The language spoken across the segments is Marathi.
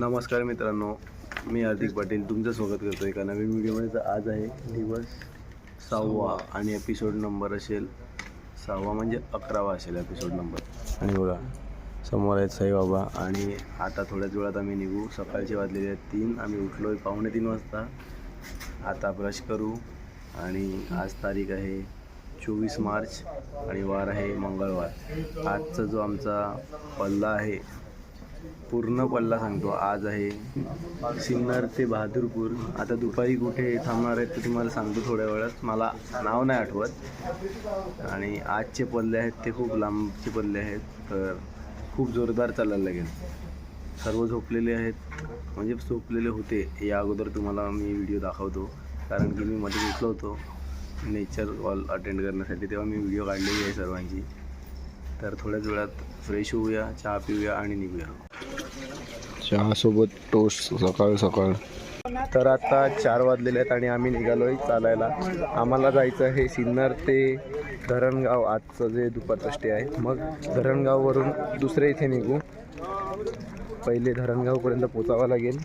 नमस्कार मित्रांनो, मी हार्दिक पाटील तुमचं स्वागत करतो एका नवीन व्हिडिओमध्ये. तर आज आहे दिवस 6वा आणि एपिसोड नंबर असेल 6वा म्हणजे 11वा असेल एपिसोड नंबर. आणि बघा समोर आहेत साईबाबा. आणि आता थोड्याच वेळात आम्ही निघू. सकाळचे वाजलेले आहेत 3. आम्ही उठलो आहे 2:45 वाजता. आता ब्रश करू. आणि आज तारीख आहे 24 मार्च आणि वार आहे मंगळवार. आजचा जो आमचा पल्ला आहे, पूर्ण पल्ला सांगतो, आज आहे सिन्नर ते बहादूरपूर. आता दुपारी कुठे थांबणार आहेत ते तुम्हाला सांगतो थोड्या वेळात, मला नाव नाही आठवत. आणि आजचे पल्ले आहेत ते खूप लांबचे पल्ले आहेत, तर खूप जोरदार चालायला लागेल. सर्व झोपलेले आहेत, म्हणजे झोपलेले होते या अगोदर तुम्हाला मी व्हिडिओ दाखवतो, कारण की मी मध्ये उठलो होतो नेचर वॉल अटेंड करण्यासाठी, तेव्हा मी व्हिडिओ काढलेली आहे सर्वांची. तर थोड्याच वेळात फ्रेश होऊया, चहा पिऊया आणि निघूया. चहासोबत टोस्ट सकाळ सकाळ. तर आता 4 वाजलेले आहेत आणि आम्ही निघालो आहे चालायला. आम्हाला जायचं आहे सिन्नर ते धरणगाव. आजचं जे दुपारचं स्टे आहे, मग धरणगाववरून दुसऱ्या इथे निघू. पहिले धरणगावपर्यंत पोचावं लागेल.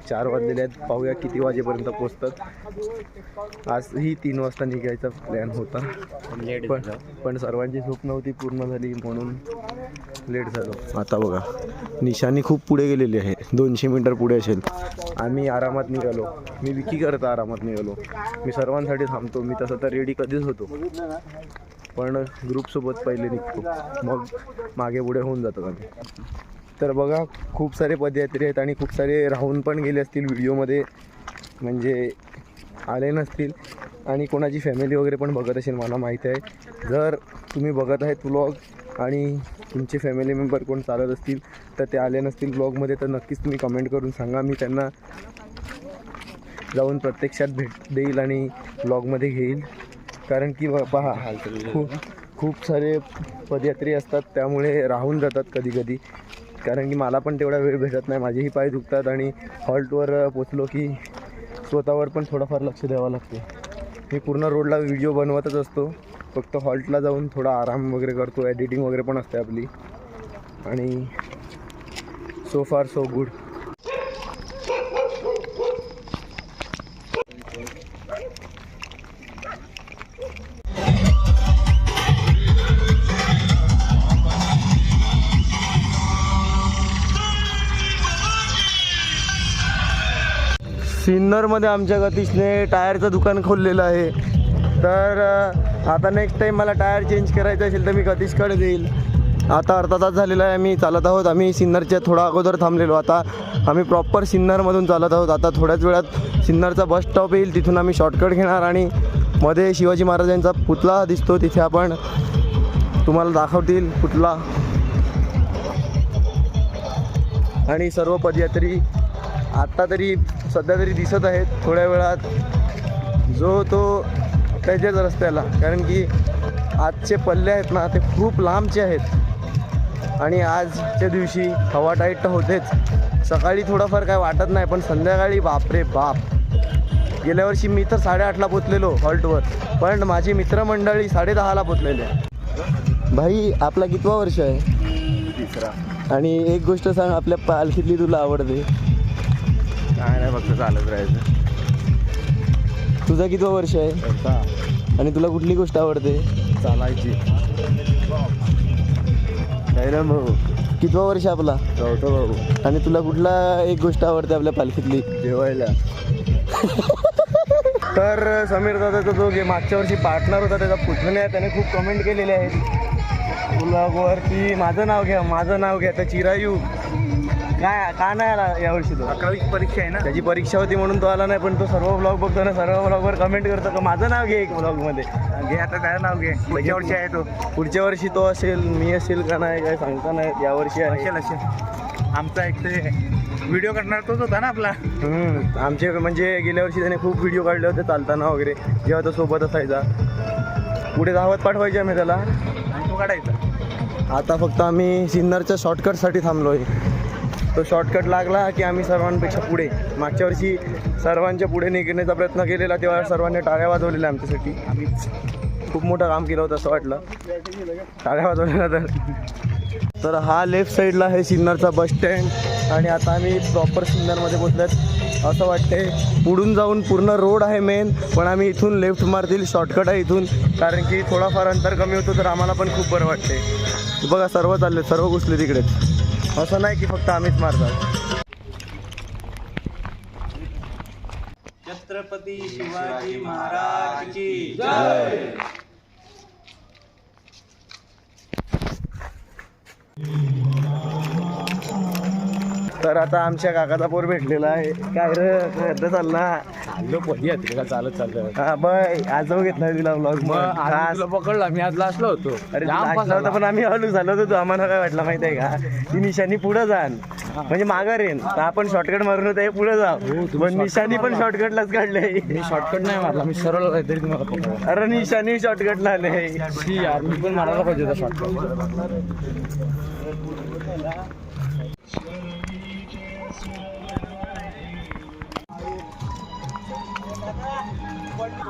4 वाजलेले आहेत, पाहूया किती वाजेपर्यंत पोचतात. आजही 3 वाजता निघायचा प्लॅन होता, पण सर्वांची झोप नव्हती पूर्ण झाली म्हणून लेट झालो. आता बघा निशाणी खूप पुढे गेलेली आहे, 200 मीटर पुढे असेल. आम्ही आरामात निघालो. मी विकी करता आरामात निघालो. मी सर्वांसाठी थांबतो. मी तसं तर रेडी कधीच होतो, पण ग्रुपसोबत पहिले निघतो, मग मागे पुढे होऊन जातात आम्ही. तर बघा खूप सारे पदयात्री आहेत आणि खूप सारे राहून पण गेले असतील व्हिडिओमध्ये, म्हणजे आले नसतील. आणि कोणाची फॅमिली वगैरे पण बघत असेल मला माहीत आहे. जर तुम्ही बघत आहेत व्लॉग आणि तुमचे फॅमिली मेंबर कोण चालत असतील तर ते आले नसतील व्लॉगमध्ये, तर नक्कीच तुम्ही कमेंट करून सांगा. मी त्यांना जाऊन प्रत्यक्षात भेट देईल आणि व्लॉगमध्ये घेईल. कारण की पहा खूप सारे पदयात्री असतात, त्यामुळे राहून जातात कधी कधी. कारण की मला पण तेवढा वेळ भेटत नाही, माझेही पाय दुखतात. आणि हॉल्टवर पोचलो की स्वतःवर पण थोडंफार लक्ष द्यावं लागते. मी पूर्ण रोडला व्हिडिओ बनवतच असतो, फक्त हॉल्टला जाऊन थोडा आराम वगैरे करतो. एडिटिंग वगैरे पण असते आपली. आणि सो फार सो गुड. सिन्नरमध्ये आमच्या गतीशने टायरचं दुकान खोललेलं आहे. तर आता नेक्स्ट टाईम मला टायर चेंज करायचं असेल तर मी गतीशकडे देईल. आता अर्धा तास झालेला आहे आम्ही चालत आहोत. आम्ही सिन्नरच्या थोडा अगोदर थांबलेलो, आता आम्ही प्रॉपर सिन्नरमधून चालत आहोत. आता थोड्याच वेळात सिन्नरचा बस स्टॉप येईल, तिथून आम्ही शॉर्टकट घेणार आणि मध्ये शिवाजी महाराजांचा पुतळा दिसतो, तिथे आपण तुम्हाला दाखवतील पुतळा. आणि सर्व पदयात्री आत्ता तरी सध्या तरी दिसत आहेत. थोड्या वेळात जो तो त्याच्याच रस्त्याला, कारण की आजचे पल्ले आहेत ना ते खूप लांबचे आहेत. आणि आजच्या दिवशी हवा टाईट तर होतेच. सकाळी थोडंफार काय वाटत नाही, पण संध्याकाळी बापरे बाप. गेल्या वर्षी मी तर 8:30ला पोचलेलो हॉल्टवर, पण माझी मित्रमंडळी 10:30ला पोचलेले. भाई आपला कितवा वर्ष आहे? 3रा. आणि एक गोष्ट सांग, आपल्या पालखीतली तुला आवडते? काय नाही, फक्त चालत राहायचं. तुझा कितवा वर्ष आहे? आणि तुला कुठली गोष्ट आवडते? चालायची. काय ना भाऊ, कितवा वर्ष आपला? 4था भाऊ. आणि तुला कुठला एक गोष्ट आवडते आपल्या पालखीतली? जेवायला. तर समीर दादाचा जो मागच्या वर्षी पार्टनर होता त्याचा पुतणे आहे, त्याने खूप कमेंट केलेले आहेत ब्लॉगवरती, माझं नाव घ्या. तर चिरायू काय का नाही आला यावर्षी? तो 11वीची परीक्षा आहे ना, त्याची परीक्षा होती म्हणून तो आला नाही. पण तो सर्व ब्लॉग बघतो ना, सर्व ब्लॉगवर कमेंट करतो का माझं नाव घे एक ब्लॉगमध्ये. घे आता, त्याचं नाव घे. पुढच्या वर्षी आहे तो. पुढच्या वर्षी तो असेल, मी असेल का नाही काय सांगता नाही. यावर्षी असेल. आमचा एक ते व्हिडिओ करणार तोच होता ना आपला. आमचे म्हणजे गेल्या वर्षी त्याने खूप व्हिडिओ काढले होते चालताना वगैरे, जेव्हा तो सोबत असायचा. पुढे धावत पाठवायचे आम्ही त्याला आणि तो काढायचा. आता फक्त आम्ही सिन्नरच्या शॉर्टकटसाठी थांबलो आहे. तो शॉर्टकट लागला की आम्ही सर्वांपेक्षा पुढे. मागच्या वर्षी सर्वांच्या पुढे निघण्याचा प्रयत्न केलेला, तेव्हा सर्वांनी टाळ्या वाजवलेल्या आमच्यासाठी. आम्हीच खूप मोठं काम केलं होतं असं वाटलं टाळ्या वाजवलेल्या. तर हा लेफ्ट साईडला आहे सिन्नरचा बस स्टँड. आणि आता आम्ही प्रॉपर सिन्नरमध्ये पोचलोत असं वाटते. पुढून जाऊन पूर्ण रोड आहे मेन, पण आम्ही इथून लेफ्ट मारतील, शॉर्टकट आहे इथून, कारण की थोडाफार अंतर कमी होतो तर आम्हाला पण खूप बरं वाटते. बघा सर्व चालले, सर्व घुसले तिकडेच, असं नाही की फक्त आम्हीच मारतात. छत्रपती शिवाजी महाराज की जय. तर आता आमच्या काकाचा पोर भेटलेला आहे. काय रे चालला चालत चालत हा बाय, आज घेतला तिला ब्लॉग. तुला पकडला मी आज लासलो होतो. अरे लाजला होता, पण आम्ही हलू झालो होतो. आम्हाला काय वाटलं माहिती आहे का, ती निशाणी पुढे जाण म्हणजे माघार येईन, तर आपण शॉर्टकट मारून होते पुढे जा. पण निशाणी पण शॉर्टकटलाच काढले. मी शॉर्टकट नाही मारला, मी सरळ काहीतरी तुम्हाला पकडला. अरे निशाणी शॉर्टकटला आले. यार मी पण मारायला पाहिजे होता शॉर्टकट.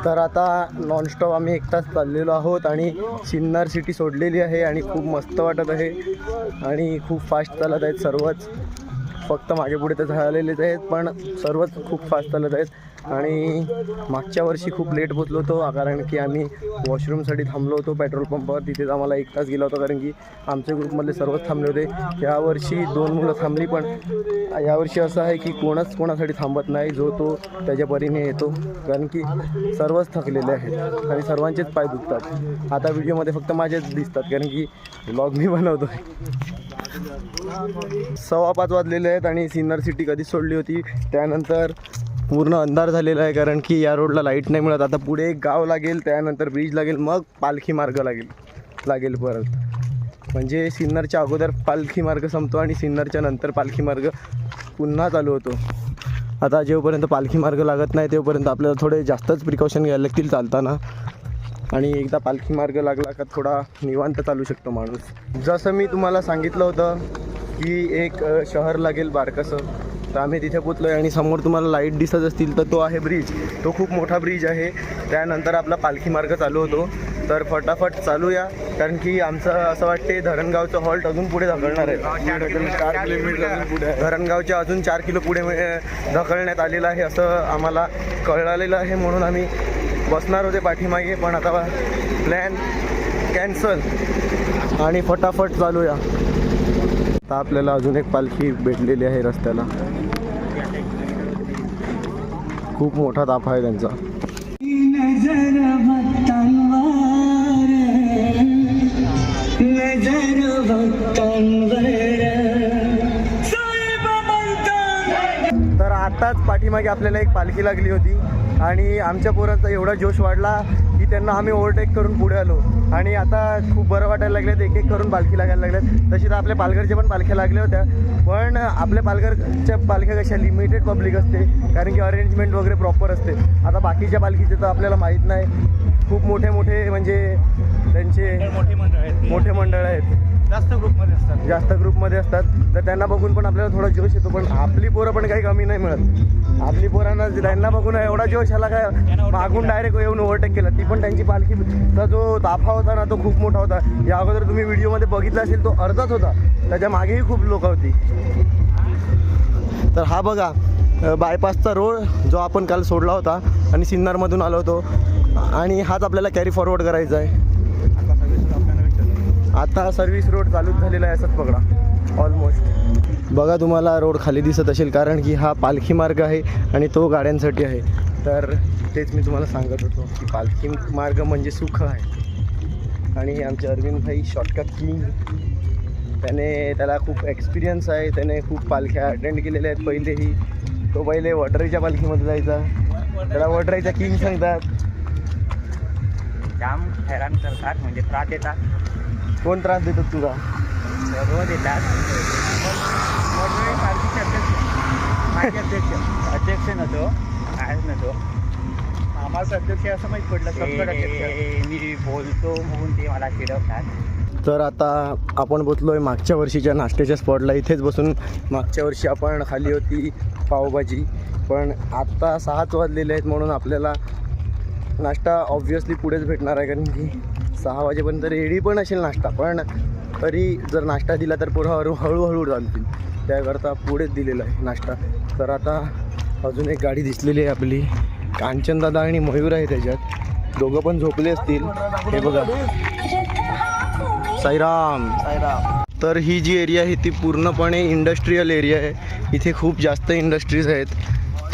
तर आता नॉनस्टॉप आम्ही 1 तास चाललेलो आहोत आणि सिन्नर सिटी सोडलेली आहे आणि खूप मस्त वाटत आहे आणि खूप फास्ट चालत आहेत सर्वच. फक्त मागे पुढे तर झालेलेच आहेत, पण सर्वच खूप फास्ट चालत आहेत. आणि मागच्या वर्षी खूप लेट पोचलो होतो, कारण की आम्ही वॉशरूमसाठी थांबलो होतो पेट्रोल पंपावर. तिथेच आम्हाला 1 तास गेला होता, कारण की आमच्या ग्रुपमधले सर्वच थांबले होते. यावर्षी 2 मुलं थांबली, पण यावर्षी असं आहे की कोणासाठी थांबत नाही, जो तो त्याच्या परीने येतो, कारण की सर्वच थकलेले आहेत आणि सर्वांचेच पाय दुखतात. आता व्हिडिओमध्ये फक्त माझेच दिसतात, कारण की व्लॉग मी बनवतो. 5:15 वाजलेले आहेत आणि सिन्नर सिटी कधीच सोडली होती. त्यानंतर पूर्ण अंधार झालेला आहे, कारण की या रोडला लाईट नाही मिळत. आता पुढे एक गाव लागेल, त्यानंतर ब्रिज लागेल, मग पालखी मार्ग लागेल परत. म्हणजे सिन्नरच्या अगोदर पालखी मार्ग संपतो आणि सिन्नरच्या नंतर पालखी मार्ग पुन्हा चालू होतो. आता जेव्हापर्यंत पालखी मार्ग लागत नाही तेव्हापर्यंत आपल्याला थोडे जास्तच प्रिकॉशन घ्यायला लागतील चालताना. आणि एकदा पालखी मार्ग लागला का थोडा निवांत चालू शकतो माणूस. जसं मी तुम्हाला सांगितलं होतं की एक शहर लागेल बारकसं, तर आम्ही तिथे पोचलो आहे. आणि समोर तुम्हाला लाईट दिसत असतील तर तो आहे ब्रिज, तो खूप मोठा ब्रिज आहे. त्यानंतर आपला पालखी मार्ग चालू होतो. तर फटाफट चालूया, कारण की आमचं असं वाटते धरणगावचं हॉल्ट अजून पुढे ढकलणार आहे. 4 किलोमीटर पुढे, धरणगावच्या अजून 4 किलो पुढे ढकलण्यात आलेलं आहे असं आम्हाला कळलेलं आहे. म्हणून आम्ही बसणार होते पाठीमागे, पण आता प्लॅन कॅन्सल आणि फटाफट चालूया. आता आपल्याला अजून एक पालखी भेटलेली आहे रस्त्याला. खूप मोठा ताफा आहे त्यांचा. तर आताच पाठीमागे आपल्याला एक पालखी लागली होती आणि आमच्या पोरांचा एवढा जोश वाढला की त्यांना आम्ही ओव्हरटेक करून पुढे आलो. आणि आता खूप बरं वाटायला लागलेत, एक एक करून पालखी लागायला लागल्यात. तशी तर आपल्या पालघरच्या पण पालख्या लागल्या होत्या, पण आपल्या पालघरच्या पालख्या कशा लिमिटेड पब्लिक असते, कारण की अरेंजमेंट वगैरे प्रॉपर असते. आता बाकीच्या पालखीचे तर आपल्याला माहीत नाही, खूप मोठे म्हणजे त्यांचे मोठे मंडळ आहेत, जास्त ग्रुपमध्ये असतात. तर त्यांना बघून पण आपल्याला थोडा जोश येतो. पण आपली पोरं पण काही कमी नाही मिळत. आपली पोरांना त्यांना बघून एवढा जोश आला काय, मागून डायरेक्ट येऊन ओव्हरटेक केला. ती पण त्यांची पालखीचा जो ताफा होता ना तो खूप मोठा होता. या अगोदर तुम्ही व्हिडिओमध्ये बघितला असेल, तो अर्धाच होता, त्याच्या मागेही खूप लोक होती. तर हा बघा बायपासचा रोड जो आपण काल सोडला होता आणि सिन्नरमधून आलो होतो, आणि हाच आपल्याला कॅरी फॉरवर्ड करायचा आहे. आता सर्व्हिस रोड चालूच झालेला आहे असंच पकडा ऑलमोस्ट. बघा तुम्हाला रोड खाली दिसत असेल, कारण की हा पालखी मार्ग आहे आणि तो गाड्यांसाठी आहे. तर तेच मी तुम्हाला सांगत होतो की पालखी मार्ग म्हणजे सुख आहे. आणि आमचे अरविंद भाई शॉर्टकट किंग, त्याला खूप एक्सपिरियन्स आहे, त्याने खूप पालख्या अटेंड केलेल्या आहेत पहिलेही. तो पहिले वडराईच्या पालखीमध्ये जायचा, त्याला वडराईचा किंग सांगतात. जाम हैराण करतात, म्हणजे त्रास देतात. कोण त्रास देतात तुला? सर्व देतात. अध्यक्ष नव्हतो, कायच नव्हतो. आम्हाला अध्यक्ष असं माहीत पडलं, मी बोलतो म्हणून ते मला चिडवतात. तर आता आपण पोचलो आहे मागच्या वर्षीच्या नाश्त्याच्या स्पॉटला. इथेच बसून मागच्या वर्षी आपण खाल्ली होती पावभाजी, पण आत्ता 6 वाजलेले आहेत, म्हणून आपल्याला नाश्ता ऑब्व्हियसली पुढेच भेटणार आहे, कारण की 6 वाजेपर्यंत रेडी पण असेल नाश्ता. पण तरी जर नाश्ता दिला तर पुढं हळूहळू चालतील. त्याकरता पुढेच दिलेला आहे नाश्ता. तर आता अजून एक गाडी दिसलेली आहे आपली, कांचनदादा आणि मयूर आहे त्याच्यात, दोघं पण झोपले असतील. हे बघा, साईराम. तर ही जी एरिया आहे ती पूर्णपणे इंडस्ट्रीयल एरिया आहे. इथे खूप जास्त इंडस्ट्रीज आहेत.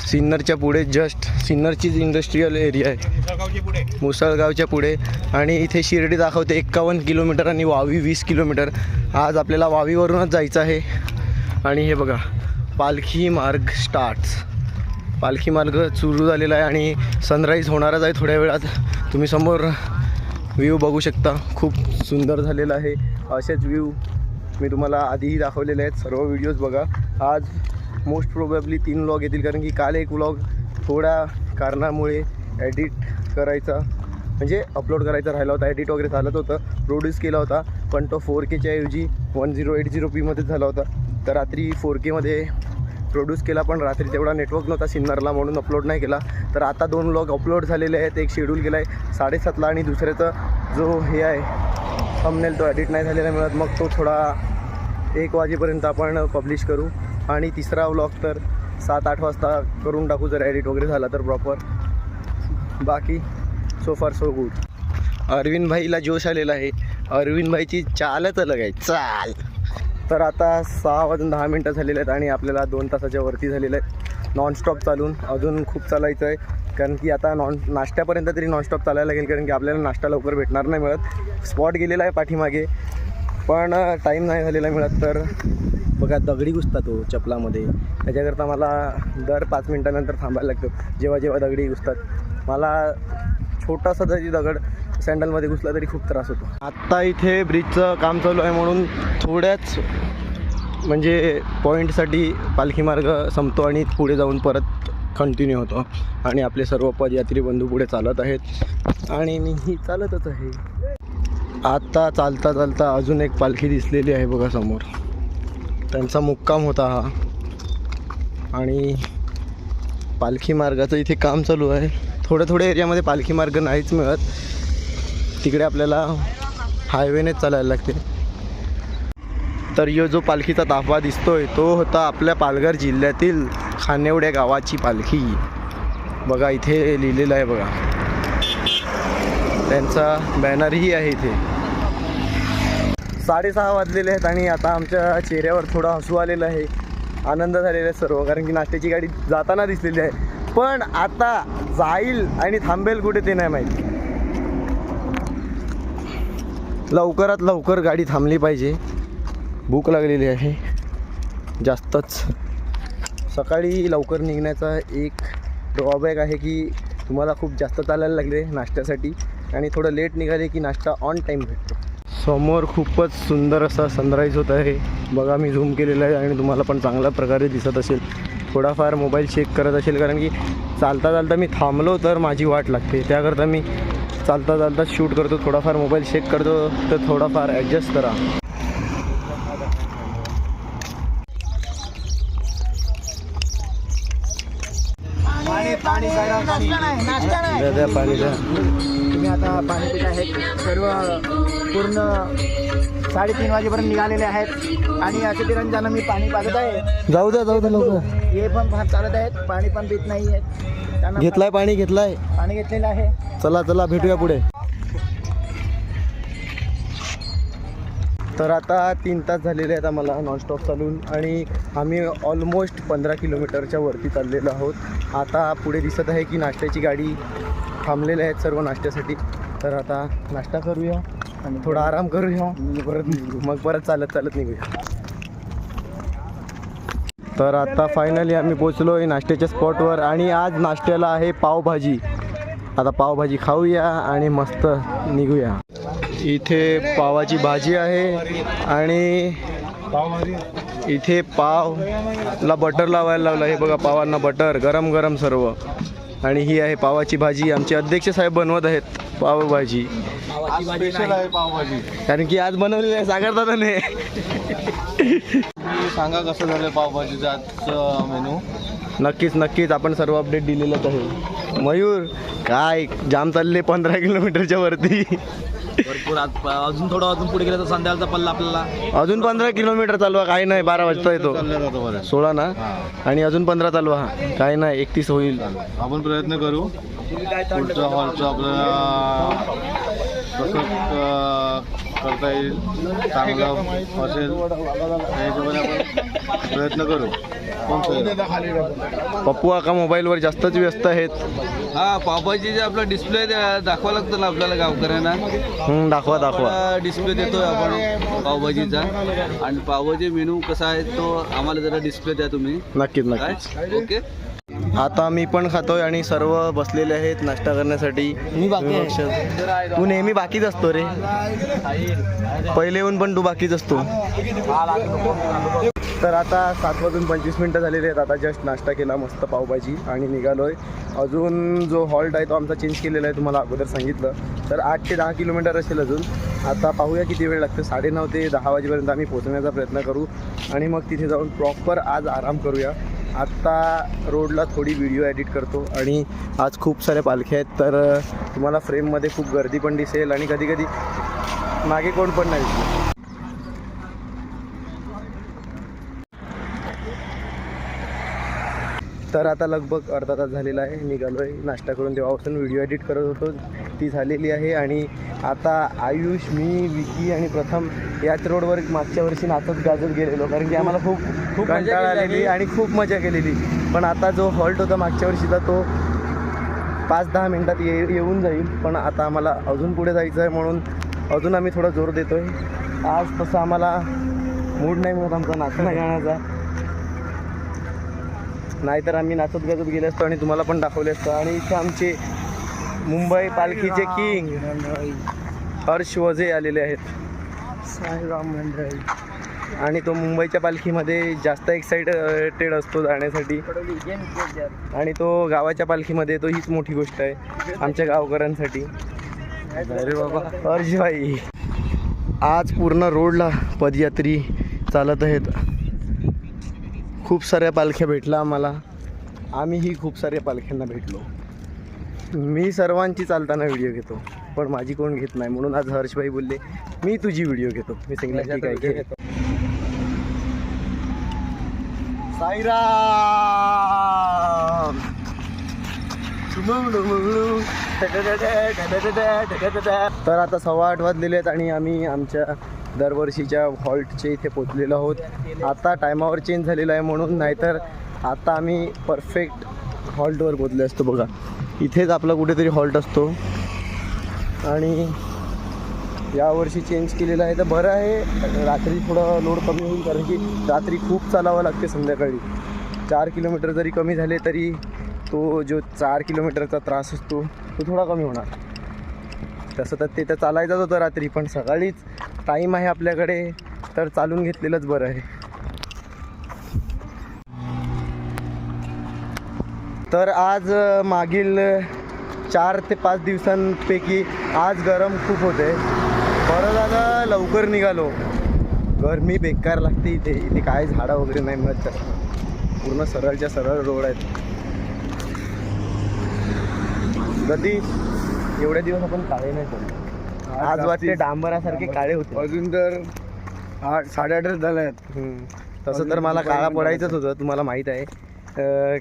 सिन्नरच्या पुढे, जस्ट सिन्नरचीच इंडस्ट्रीयल एरिया आहे, मुसळगावच्या पुढे. आणि इथे शिर्डी दाखवते 51 किलोमीटर आणि वावी 20 किलोमीटर. आज आपल्याला वावीवरूनच जायचं आहे. आणि हे बघा, पालखी मार्ग स्टार्ट्स. पालखी मार्ग सुरू झालेला आहे आणि सनराईज होणारच आहे थोड्या वेळात. तुम्ही समोर व्ह्यू बघू शकता, खूप सुंदर झालेला आहे. असेच व्ह्यू मी तुम्हाला आधीही दाखवलेले आहेत, सर्व व्हिडिओज बघा. आज मोस्ट प्रोबॅबली 3 व्लॉग येतील, कारण की काल एक व्लॉग थोड्या कारणामुळे एडिट करायचा, म्हणजे अपलोड करायचा राहिला होता. एडिट वगैरे झालंच होतं, प्रोड्यूस केला होता, पण तो 4Kच्या ऐवजी 1080p झाला होता. तर रात्री 4Kमध्ये प्रोड्यूस केला, पण रात्री तेवढा नेटवर्क नव्हता सिन्नरला, म्हणून अपलोड नाही केला. तर आता 2 व्लॉग अपलोड झालेले आहेत. एक शेड्यूल केला आहे 7:30ला आणि दुसऱ्याचं जो हे आहे थंबनेल तो एडिट नाही झालेला मिळत, मग तो थोडा 1 वाजेपर्यंत आपण पब्लिश करू. आणि तिसरा व्लॉग तर 7-8 वाजता करून टाकू, जर एडिट वगैरे झाला तर प्रॉपर. बाकी सो फार सो गुड. अरविंद भाईला जोश आलेला आहे. अरविंद भाईची चालच अलग आहे, चाल. तर आता 6:10 झालेले आहेत आणि आपल्याला 2 तासाच्या वरती झालेलं आहे नॉनस्टॉप चालून. अजून खूप चालायचं आहे, कारण की आता नाश्त्यापर्यंत तरी नॉनस्टॉप चालायला लागेल, कारण की आपल्याला नाश्ता लवकर भेटणार नाही मिळत. स्पॉट गेलेला आहे पाठीमागे, पण टाईम नाही झालेला मिळत. तर बघा, दगडी घुसतात तो चपलामध्ये, त्याच्याकरता मला दर 5 मिनटानंतर थांबायला लागतं जेव्हा जेव्हा दगडी घुसतात. मला छोटासा जरी दगड सँडलमध्ये घुसला तरी खूप त्रास होतो. आत्ता इथे ब्रिजचं काम चालू आहे, म्हणून थोड्याच म्हणजे पॉईंटसाठी पालखी मार्ग संपतो आणि पुढे जाऊन परत कंटिन्यू होतो. आणि आपले सर्व पदयात्री बंधू पुढे चालत आहेत आणि मीही चालतच आहे. आता चालता चालता अजून एक पालखी दिसलेली आहे बघा समोर, त्यांचा मुक्काम होता हा. आणि पालखी मार्गाचं इथे काम चालू आहे. थोड्या एरियामध्ये पालखी मार्ग नाहीच मिळत, तिकडे आपल्याला हायवेनेच चालायला लागते. तर जो पालखीचा ताफा दिसतोय तो होता आपल्या पालघर जिल्ह्यातील खानेवड्या गावाची पालखी. बघा इथे लिहिलेलं आहे बघा, त्यांचा बॅनरही आहे इथे. 6:30 वाजलेले आहेत आणि आता आमच्या चेहऱ्यावर थोडा हसू आलेला आहे, आनंद झालेला आहे सर्व, कारण की नाश्त्याची गाडी जाताना दिसलेली आहे. पण आता जाईल आणि थांबेल कुठे ते नाही माहीत. लवकरात लवकर गाडी थांबली पाहिजे, भूक लागलेली आहे जास्तच. सकाळी लवकर निघण्याचा एक ड्रॉबॅक आहे की तुम्हाला खूप जास्त चालायला लागले नाश्त्यासाठी, आणि थोडं लेट निघाले की नाश्ता ऑन टाईम भेटतो. समोर खूपच सुंदर असा सनराईज होत आहे बघा, मी झूम केलेला आहे आणि तुम्हाला पण चांगल्या प्रकारे दिसत असेल. थोडाफार मोबाईल चेक करत असेल, कारण की चालता चालता मी थांबलो तर माझी वाट लागते, त्याकरता मी चालता चालता शूट करतो. थोडाफार मोबाईल चेक करतो, तर थोडाफार ॲडजस्ट करा. पाणी द्या पाणी द्या. तुम्ही आता पाणी पित आहेत सर्व. पूर्ण 3:30 वाजेपर्यंत निघालेले आहेत आणि असे तिरंजानं मी पाणी पाजत आहे. जाऊ द्या लवकर. हे पण चालत आहेत, पाणी पण पित नाही आहेत. घेतलाय पाणी घेतलेलं आहे. चला भेटूया पुढे. तर आता 3 तास झालेले आहेत आम्हाला नॉनस्टॉप चालून, आणि आम्ही ऑलमोस्ट 15 किलोमीटरच्या वरती चाललेलो आहोत. आता पुढे दिसत आहे की नाश्त्याची गाडी थांबलेल्या आहेत सर्व नाश्त्यासाठी. तर आता नाश्ता करूया आणि थोडा आराम करूया, मग परत चालत निघूया. तर आता फायनली आम्ही पोचलो आहे नाश्त्याच्या स्पॉटवर, आणि आज नाश्त्याला आहे पावभाजी. आता पावभाजी खाऊया आणि मस्त निघूया. इथे पावाची भाजी आहे आणि इथे पावला बटर लावायला लावलं. हे बघा, पावांना बटर गरम गरम सर्व. आणि ही आहे पावाची भाजी. आमचे अध्यक्ष साहेब बनवत आहेत पावभाजी. स्पेशल आहे पावभाजी, कारण की आज बनवलेली आहे सागरदादाने. सांगा कसं झालं पावभाजीचा आजचं मेनू. नक्कीच आपण सर्व अपडेट दिलेलंच आहे. मयूर काय जाम चालले 15 किलोमीटरच्या वरती. भरपूर अजून पुढे गेलं तर संध्याकाळचा पल्ला आपल्याला. अजून 15 किलोमीटर चालवा, काही नाही. 12 वाजता येतो. 16 ना, आणि अजून 15 चालवा, काही नाही. 31 होईल. आपण प्रयत्न करू पुढच्या हॉलचं आपल्याला कसं करता येईल, चांगलं असेल त्या हिशोबाने आपण प्रयत्न करू. पप्पू आका मोबाईलवर जास्तच व्यस्त आहेत. हा, पावभाजी जे आपला डिस्प्ले दाखवा लागतो ना आपल्याला गावकऱ्यांना. दाखवा. डिस्प्ले देतोय आपण पावभाजीचा, आणि पावभाजी मेनू कसा आहे तो आम्हाला जरा डिस्प्ले द्या तुम्ही. नक्कीच. ओके. आता मी पण खातोय आणि सर्व बसलेले आहेत नाश्ता करण्यासाठी. मी बाकी. तू नेहमी बाकीच असतो रे, पहिले येऊन पण तू बाकीच असतो. तर आता 7:25 झालेले आहेत. आता जस्ट नाश्ता केला, मस्त पावभाजी, आणि निघालोय. अजून जो हॉल्ट आहे तो आमचा चेंज केलेला आहे, तुम्हाला अगोदर सांगितलं. तर 8 ते 10 किलोमीटर असेल अजून. आता पाहूया किती वेळ लागतो. 9:30 ते 10 वाजेपर्यंत आम्ही पोहोचण्याचा प्रयत्न करू, आणि मग तिथे जाऊन प्रॉपर आज आराम करूया. आत्ता रोडला थोडी व्हिडिओ एडिट करतो, आणि आज खूप साऱ्या पालख्या आहेत, तर तुम्हाला फ्रेममध्ये खूप गर्दी पण दिसेल, आणि कधी कधी मागे कोण पण नाही दिसलं. तर आता लगभग अर्धा तास झालेला आहे, निघालो आहे नाश्ता करून. तेव्हापासून व्हिडिओ एडिट करत होतो, ती झालेली आहे. आणि आता आयुष, मी, विकी आणि प्रथम याच रोडवर मागच्या वर्षी नाचत गाजत गेलेलो, कारण की आम्हाला खूप कंटाळा आलेली आणि खूप मजा केलेली. पण आता जो हॉल्ट होता मागच्या वर्षीचा तो 5-10 मिनटात येऊन जाईल. पण आता आम्हाला अजून पुढे जायचं आहे, म्हणून अजून आम्ही थोडा जोर देतो आहे. आज तसं आम्हाला मूड नाही मिळत आमचा नाचणं गाण्याचा, नाहीतर आम्ही नाचत गाजत गेले असतो आणि तुम्हाला पण दाखवले असतं. आणि इथे आमचे मुंबई पालखीचे किंग हर्ष वझे आलेले आहेत. साईराम मंडळी. आणि तो मुंबईच्या पालखीमध्ये जास्त एक्साइटेड असतो जाण्यासाठी, आणि तो गावाच्या पालखीमध्ये तो हीच मोठी गोष्ट आहे आमच्या गावकऱ्यांसाठी. अरे बाबा हर्षभाई, आज पूर्ण रोडला पदयात्री चालत आहेत. खूप साऱ्या पालख्या भेटल्या आम्हाला, आम्हीही खूप साऱ्या पालख्यांना भेटलो. मी सर्वांची चालताना व्हिडिओ घेतो, पण माझी कोण घेत नाही, म्हणून आज हर्षभाई बोलले मी तुझी व्हिडिओ घेतो. मी सांगितलं ठीक आहे घेतो. साईराम. तर आता 8:15 वाजलेले आहेत, आणि आम्ही आमच्या दरवर्षीच्या हॉल्टचे इथे पोचलेलो आहोत. आता टायमावर चेंज झालेला आहे म्हणून, नाहीतर आता आम्ही परफेक्ट हॉल्टवर पोचले असतो. बघा इथेच आपला कुठेतरी हॉल्ट असतो, आणि यावर्षी चेंज केलेला आहे. तर बरं आहे, रात्री थोडं लोड कमी होईल, कारण की रात्री खूप चालावं लागते. संध्याकाळी 4 किलोमीटर जरी कमी झाले तरी तो जो 4 किलोमीटरचा त्रास असतो तो थोडा कमी होणार. तसं तर ते तर चालायचंच होतं रात्री, पण सकाळीच टाईम आहे आपल्याकडे, तर चालून घेतलेलंच बरं आहे. तर आज मागील 4 ते 5 दिवसांपैकी आज गरम खूप होते. बरं झालं लवकर निघालो. गरमी बेकार लागते इथे. इथे काय झाडं वगैरे नाही मिळत जास्त, पूर्ण सरळच्या सरळ रोड आहेत. कधी एवढ्या दिवस आपण काळे नाही पडलो, आज वाटते डांबरासारखे काळे होते. अजून तर 8-8.5 झाले आहेत. तसं तर मला काळा पडायचंच होतं, तुम्हाला माहीत आहे.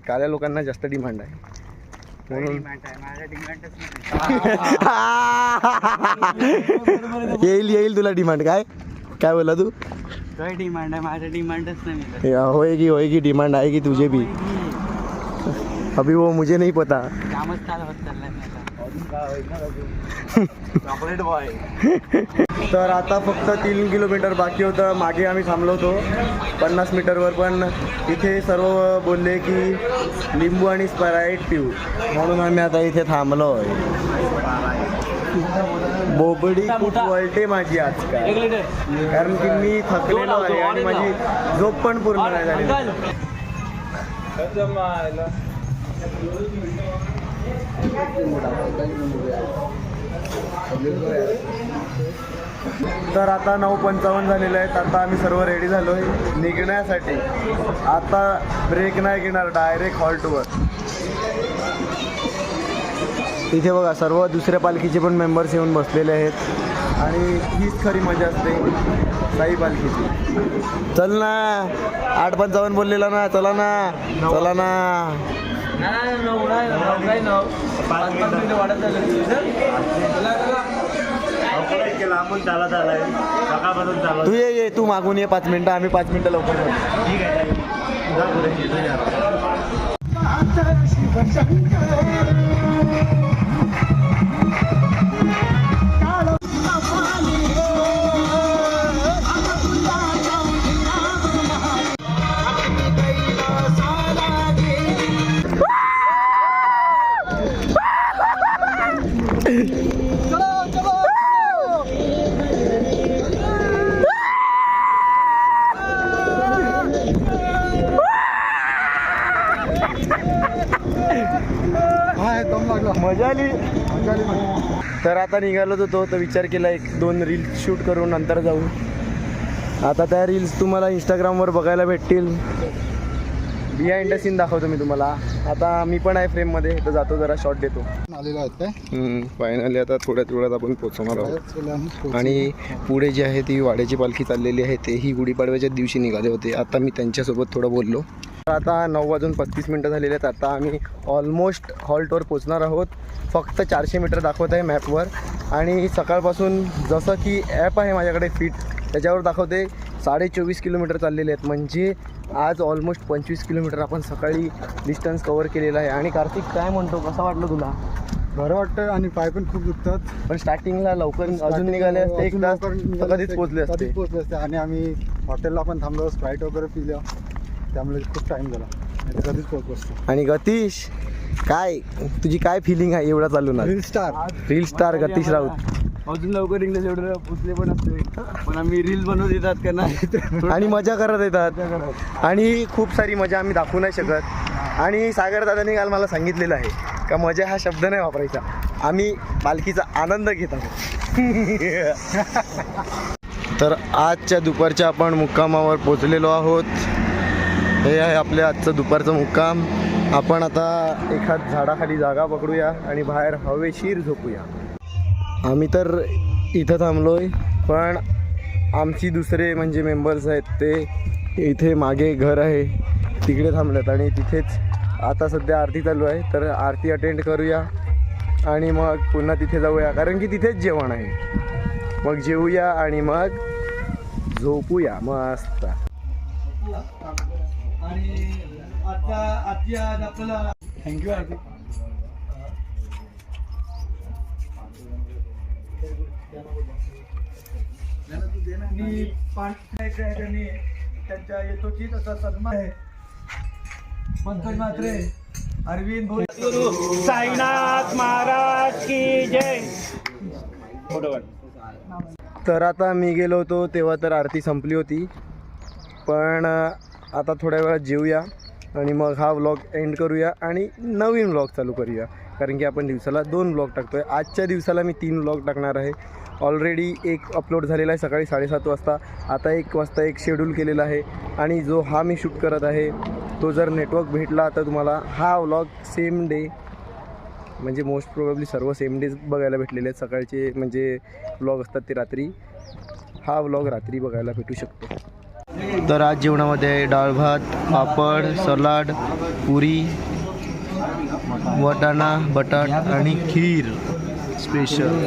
काळ्या लोकांना जास्त डिमांड आहे म्हणून. येईल तुला डिमांड. काय बोला तू? काय डिमांड आहे? माझ्या डिमांडच नाही. होएगी डिमांड आएगी तुझे भी. अभी वो मुझे नहीं पता. कामच चाललंय. तर आता फक्त 3 किलोमीटर बाकी होतं. मागे आम्ही थांबलो होतो 50 मीटरवर, पण इथे सर्व बोलले की लिंबू आणि स्प्राईट पिऊ, म्हणून आम्ही आता इथे थांबलो आहे. बोबडी खूप वळते माझी आजकाल, कारण की मी थकलेलो आहे आणि माझी झोप पण पूर्ण नाही झाली. तर आता 9:55 झालेले आहेत. आता आम्ही सर्व रेडी झालो आहे निघण्यासाठी. आता ब्रेक नाही घेणार, डायरेक्ट हॉल्टवर. इथे बघा सर्व दुसऱ्या पालखीचे पण मेंबर्स येऊन बसलेले आहेत आणि हीच खरी मजा असते साई पालखीची. चल ना 8:55 बोललेला ना, चला ना चला ना. तू ये तू मागून ये 5 मिनिटं, आम्ही 5 मिनिटं लवकर जाऊ. ठीक आहे. मजा आली. तर आता निघालो होतो तर विचार केला 1-2 रील्स शूट करून नंतर जाऊ. आता त्या रील्स तुम्हाला इंस्टाग्रामवर बघायला भेटतील. बिहाइंड द सीन दाखवतो मी तुम्हाला. आता मी पण आहे फ्रेममध्ये तर जातो, जरा शॉट देतो. आलेला आहेत काय फायनली आता थोड्याच वेळात आपण पोहोचणार आहोत. आणि पुढे जी आहे ती वाड्याची पालखी चाललेली आहे, तेही गुढीपाडव्याच्या दिवशी निघाले होते. आता मी त्यांच्यासोबत थोडं बोललो. आता 9:35 झालेले आहेत. आता आम्ही ऑलमोस्ट हॉल्टवर पोचणार आहोत. फक्त 400 मीटर दाखवत आहे मॅपवर. आणि सकाळपासून जसं की ॲप आहे माझ्याकडे फिट, त्याच्यावर दाखवते 24.5 किलोमीटर चाललेले आहेत. म्हणजे आज ऑलमोस्ट 25 किलोमीटर आपण सकाळी डिस्टन्स कवर केलेला आहे. आणि कार्तिक काय म्हणतो, कसं वाटलं तुला? बरं वाटतं आणि पाय पण खूप दुखतात. पण स्टार्टिंगला लवकर अजून निघाले असते, 1 तास तर कधीच पोचले असते. आणि आम्ही हॉटेलला पण थांबलो, स्प्राईट वगैरे पिलं, त्यामुळे खूप टाईम झाला. कधीच पोहोचलो असतो. आणि गतीश काय तुझी काय फिलिंग आहे एवढा चालू ना? Reel star Gatish Raut. अजून लवकर इंग्लिश एवढं पुसले पण असते, पण आम्ही रील बनवत येतात का नाही आणि मजा करत येतात. आणि खूप सारी मजा आम्ही दाखवू नाही शकत. आणि सागर दादांनी काल मला सांगितलेलं आहे का मजा हा शब्द नाही वापरायचा, आम्ही पालखीचा आनंद घेत आहोत. तर आजच्या दुपारच्या आपण मुक्कामावर पोचलेलो आहोत. हे आहे आपल्या आजचं दुपारचं मुक्काम. आपण आता एखाद झाडाखाली जागा पकडूया आणि बाहेर हवेशीर झोपूया. आम्ही तर इथं थांबलो आहे, पण आमची दुसरे म्हणजे मेंबर्स आहेत ते इथे मागे घर आहे तिकडे थांबलेत. आणि तिथेच आता सध्या आरती चालू आहे, तर आरती अटेंड करूया आणि मग पुन्हा तिथे जाऊया, कारण की तिथेच जेवण आहे. मग जेवूया आणि मग झोपूया मस्त. थँक्यू आरती. त्यांच्या येतोची तसा सन्मान आहे. पंकज म्हात्रे, अरविंद साईनाथ महाराज की जय. तर आता मी गेलो होतो तेव्हा तर आरती संपली होती, पण आता थोड्या वेळात जेवूया आणि मग हा व्लॉग एंड करूया आणि नवीन व्लॉग चालू करूया. कारण की आपण दिवसाला 2 व्लॉग टाकतो आहे. आजच्या दिवसाला मी 3 व्लॉग टाकणार आहे. ऑलरेडी एक अपलोड झालेला आहे सकाळी 7:30 वाजता. आता 1 वाजता एक शेड्यूल केलेला आहे. आणि जो हा मी शूट करत आहे तो जर नेटवर्क भेटला तर तुम्हाला हा व्लॉग सेम डे, म्हणजे मोस्ट प्रोबेबली सर्व सेम डेज बघायला भेटलेले आहेत. सकाळचे म्हणजे व्लॉग असतात ते रात्री, हा व्लॉग रात्री बघायला भेटू शकतो. तर आज जेवणामध्ये डाळ भात, पापड, सलाड, पुरी, वाटाणा, बटाट आणि खीर स्पेशल.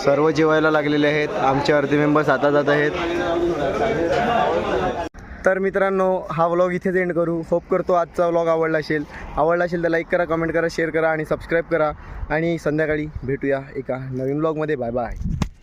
सर्व जेवायला लागलेले आहेत. आमचे अर्धे मेंबर्स आता जात आहेत. तर मित्रांनो, हा व्लॉग इथेच एंड करू. होप करतो आजचा व्लॉग आवडला असेल तर लाईक करा, कमेंट करा, शेअर करा आणि सबस्क्राईब करा. आणि संध्याकाळी भेटूया एका नवीन व्लॉगमध्ये. Bye bye.